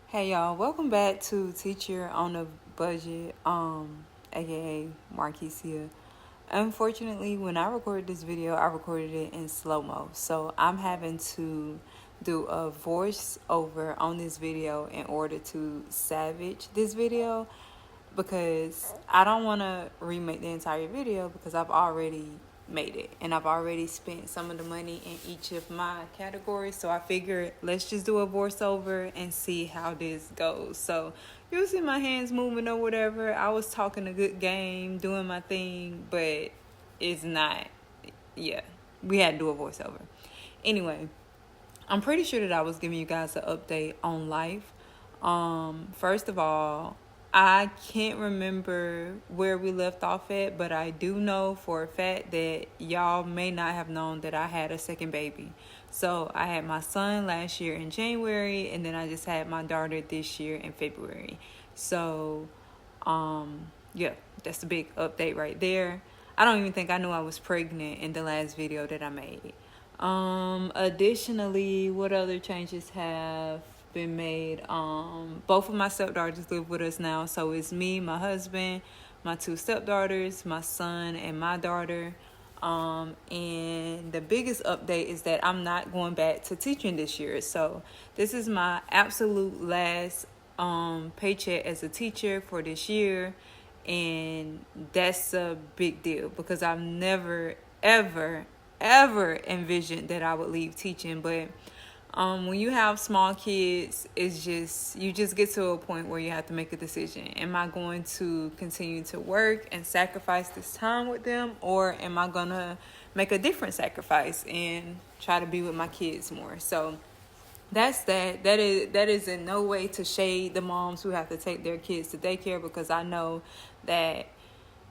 Hey y'all, welcome back to Teacher on a Budget, aka Marquisia. Unfortunately, when I recorded this video, I recorded it in slow-mo. So I'm having to do a voice over on this video in order to salvage this video because I don't want to remake the entire video because I've already made it and I've already spent some of the money in each of my categories. So I figured let's just do a voiceover and see how this goes. So you'll see my hands moving or whatever. I was talking a good game, doing my thing, but it's not. Yeah, we had to do a voiceover. Anyway, I'm pretty sure that I was giving you guys an update on life. First of all, I can't remember where we left off at, but I do know for a fact that y'all may not have known that I had a second baby. So I had my son last year in January, and then I just had my daughter this year in February. So, yeah, that's a big update right there. I don't even think I knew I was pregnant in the last video that I made. Additionally, what other changes have been made? Both of my stepdaughters live with us now, so it's me, my husband, my two stepdaughters, my son, and my daughter. And the biggest update is that I'm not going back to teaching this year. So this is my absolute last paycheck as a teacher for this year, and that's a big deal because I've never ever envisioned that I would leave teaching. But when you have small kids, it's just you just get to a point where you have to make a decision. Am I going to continue to work and sacrifice this time with them, or am I gonna make a different sacrifice and try to be with my kids more? So that's that. That is in no way to shade the moms who have to take their kids to daycare, because I know that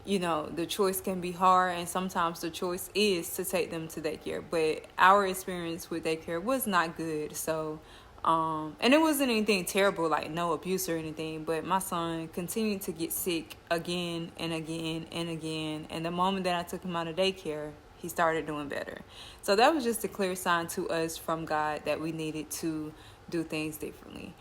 the choice can be hard, and sometimes the choice is to take them to daycare. But our experience with daycare was not good. So, and it wasn't anything terrible, like no abuse or anything, but my son continued to get sick again and again and again. And the moment that I took him out of daycare, he started doing better. So that was just a clear sign to us from God that we needed to do things differently.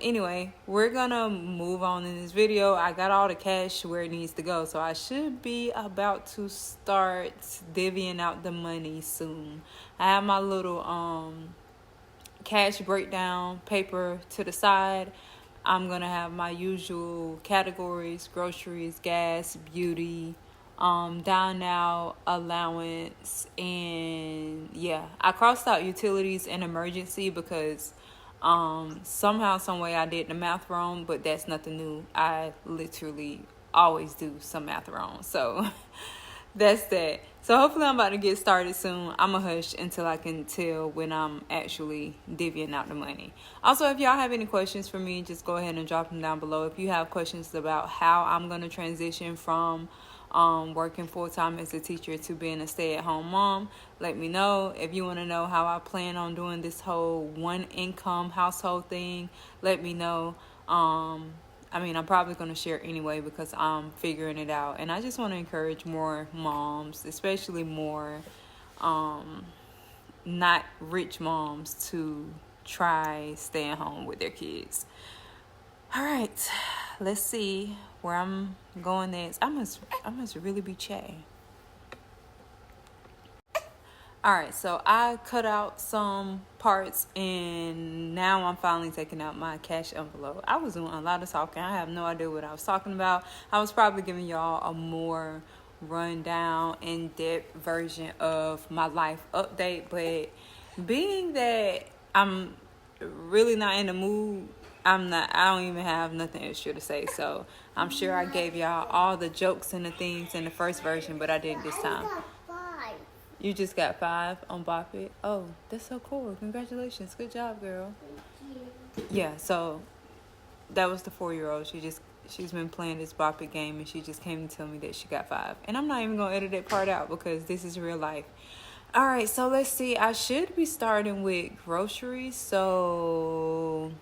Anyway, we're gonna move on in this video. I got all the cash where it needs to go, so I should be about to start divvying out the money soon. I have my little cash breakdown paper to the side. I'm gonna have my usual categories: groceries, gas, beauty, down now allowance, and yeah, I crossed out utilities and emergency because somehow, some way I did the math wrong, but that's nothing new. I literally always do some math wrong. So that's that. So hopefully I'm about to get started soon. I'm a hush until I can tell when I'm actually divvying out the money. Also, if y'all have any questions for me, just go ahead and drop them down below. If you have questions about how I'm going to transition from working full-time as a teacher to being a stay-at-home mom, let me know. If you want to know how I plan on doing this whole one income household thing, let me know. I'm probably going to share anyway because I'm figuring it out, and I just want to encourage more moms, especially more not rich moms, to try staying home with their kids. All right, let's see where I'm going next. I must really be chatting. All right, so I cut out some parts, and now I'm finally taking out my cash envelope. I was doing a lot of talking. I have no idea what I was talking about. I was probably giving y'all a more rundown, in-depth version of my life update, but being that I'm really not in the mood, I don't even have nothing extra to say. So I'm sure I gave y'all all the jokes and the things in the first version, but I didn't this time. You just got 5 on Bop It? Oh, that's so cool. Congratulations. Good job, girl. Yeah, so that was the 4-year-old. She's been playing this Bop It game, and she just came to tell me that she got 5. And I'm not even going to edit that part out because this is real life. All right, so let's see. I should be starting with groceries. So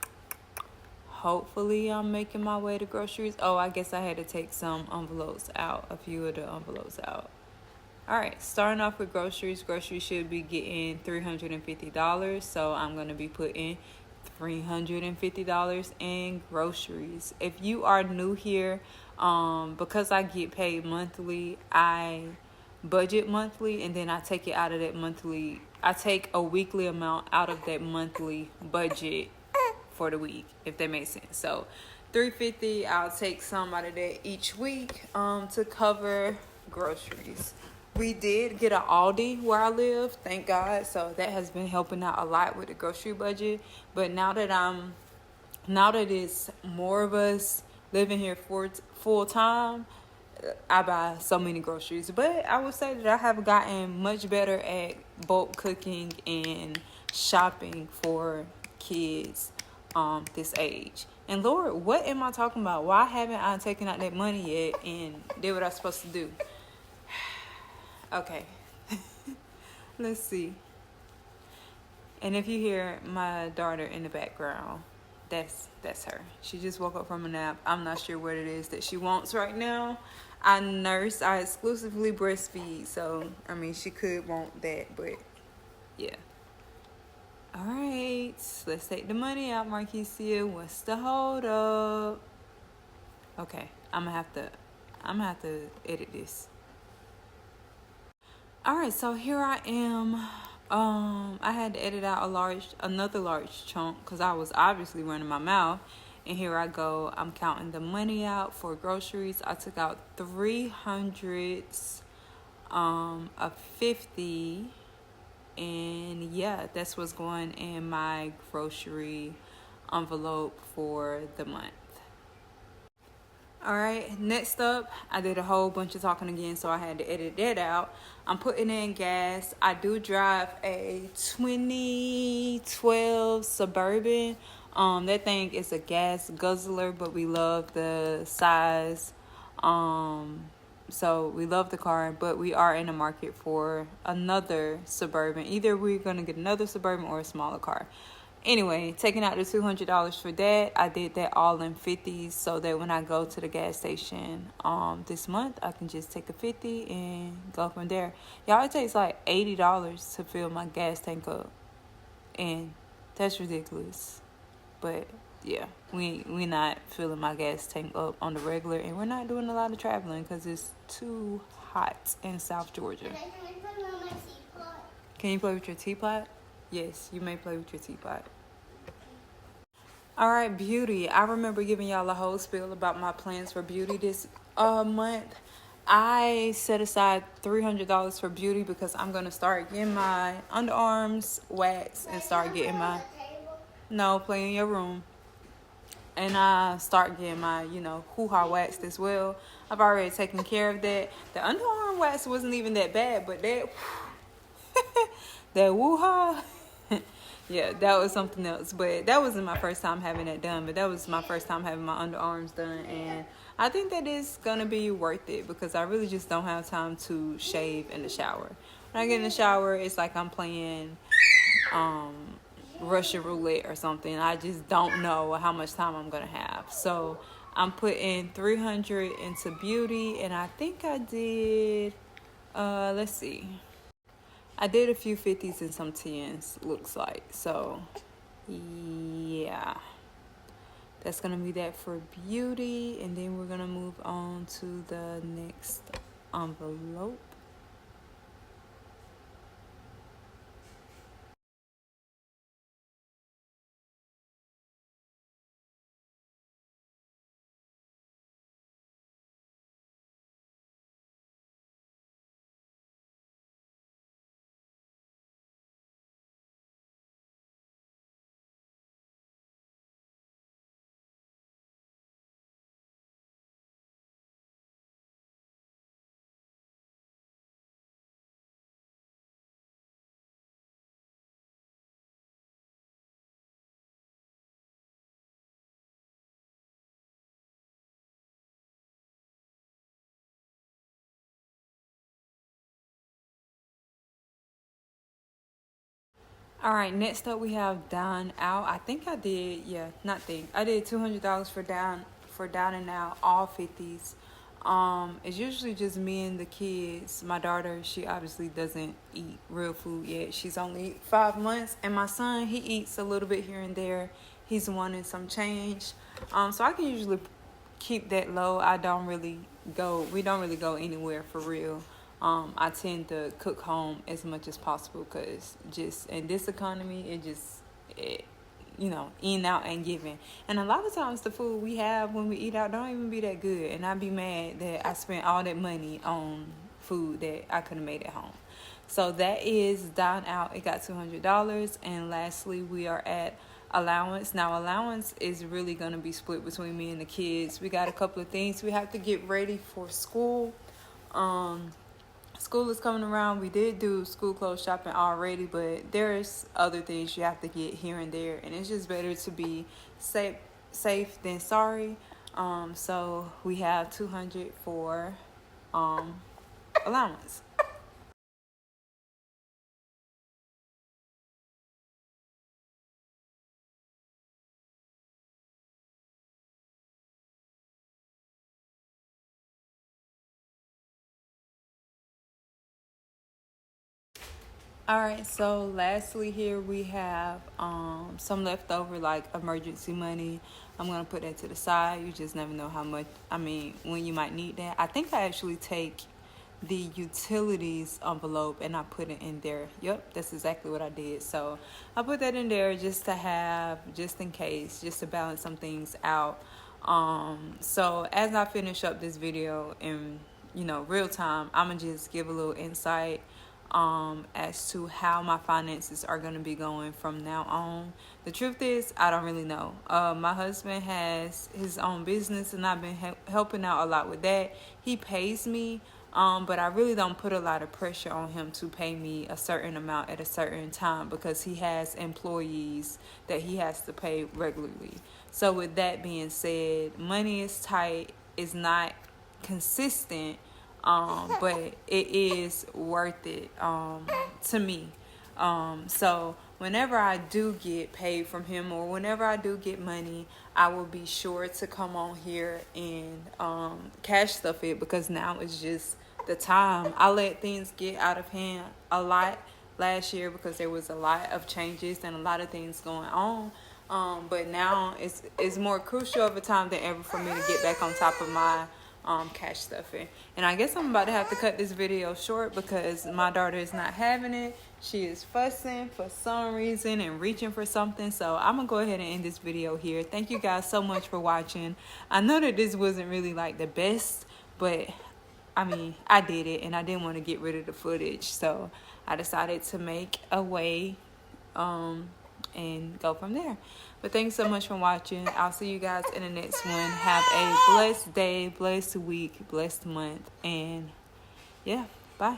hopefully I'm making my way to groceries. Oh, I guess I had to take some envelopes out, a few of the envelopes out. All right, starting off with groceries. Groceries should be getting $350, so I'm going to be putting $350 in groceries. If you are new here, because I get paid monthly, I budget monthly, and then I take it out of that monthly. I take a weekly amount out of that monthly budget for the week, if that makes sense. So $350, I'll take some out of that each week to cover groceries. We did get an Aldi where I live, thank God. So that has been helping out a lot with the grocery budget. But now that it's more of us living here for full time, I buy so many groceries. But I would say that I have gotten much better at bulk cooking and shopping for kids this age. And Lord, what am I talking about? Why haven't I taken out that money yet and did what I'm supposed to do? Okay. Let's see. And if you hear my daughter in the background, that's her. She just woke up from a nap. I'm not sure what it is that she wants right now. I exclusively breastfeed, so I mean she could want that, but yeah. All right, let's take the money out, Marquisia. What's the hold up? Okay, I'm gonna have to edit this. All right, so here I am. I had to edit out another large chunk because I was obviously running my mouth. And here I go. I'm counting the money out for groceries. I took out 300s, of 50, and yeah, that's what's going in my grocery envelope for the month. All right, next up, I did a whole bunch of talking again, so I had to edit that out. I'm putting in gas. I do drive a 2012 Suburban. That thing is a gas guzzler, but we love the size. So we love the car, but we are in the market for another Suburban. Either we're going to get another Suburban or a smaller car. Anyway, taking out the $200 for that, I did that all in 50s so that when I go to the gas station this month, I can just take a 50 and go from there. Y'all, it takes like $80 to fill my gas tank up, and that's ridiculous. But yeah, we not filling my gas tank up on the regular, and we're not doing a lot of traveling because it's too hot in South Georgia. Can you play with your teapot? Yes, you may play with your teapot. All right, beauty. I remember giving y'all a whole spiel about my plans for beauty this month. I set aside $300 for beauty because I'm going to start getting my underarms waxed and start getting my... No, play in your room. And I start getting my, hoo-ha waxed as well. I've already taken care of that. The underarm wax wasn't even that bad, but that... that woo-ha... Yeah, that was something else. But that wasn't my first time having that done. But that was my first time having my underarms done. And I think that is going to be worth it because I really just don't have time to shave in the shower. When I get in the shower, it's like I'm playing Russian roulette or something. I just don't know how much time I'm going to have. So I'm putting $300 into beauty. And I think I did, let's see. I did a few 50s and some 10s, looks like. So, yeah. That's going to be that for beauty. And then we're going to move on to the next envelope. All right, next up we have Down Out. I think I did, I did $200 for Down and Out, all 50s. It's usually just me and the kids. My daughter, she obviously doesn't eat real food yet. She's only 5 months, and my son, he eats a little bit here and there. He's wanting some change, so I can usually keep that low. We don't really go anywhere for real. I tend to cook home as much as possible because just in this economy, it in, out, and giving. And a lot of times the food we have when we eat out don't even be that good. And I'd be mad that I spent all that money on food that I could have made at home. So that is Dine Out. It got $200. And lastly, we are at allowance. Now, allowance is really going to be split between me and the kids. We got a couple of things we have to get ready for school. School is coming around. We did do school clothes shopping already, but there's other things you have to get here and there, and it's just better to be safe than sorry. So we have $200 for allowance. All right, so lastly here we have some leftover like emergency money. I'm gonna put that to the side. You just never know how much, when you might need that. I think I actually take the utilities envelope and I put it in there. Yep, that's exactly what I did. So I put that in there just to have, just in case, just to balance some things out. So as I finish up this video in real time, I'm gonna just give a little insight as to how my finances are going to be going from now on. The truth is, I don't really know. My husband has his own business, and I've been helping out a lot with that. He pays me, but I really don't put a lot of pressure on him to pay me a certain amount at a certain time because he has employees that he has to pay regularly. So with that being said, money is tight, it's not consistent, but it is worth it to me. So whenever I do get paid from him or whenever I do get money, I will be sure to come on here and cash stuff it because now it's just the time. I let things get out of hand a lot last year because there was a lot of changes and a lot of things going on. But now it's more crucial of a time than ever for me to get back on top of my cash stuffing. And I guess I'm about to have to cut this video short because my daughter is not having it. She is fussing for some reason and reaching for something. So I'm gonna go ahead and end this video here. Thank you guys so much for watching. I know that this wasn't really like the best, but I did it and I didn't want to get rid of the footage, so I decided to make a way and go from there. But thanks so much for watching. I'll see you guys in the next one. Have a blessed day, blessed week, blessed month, and yeah, bye.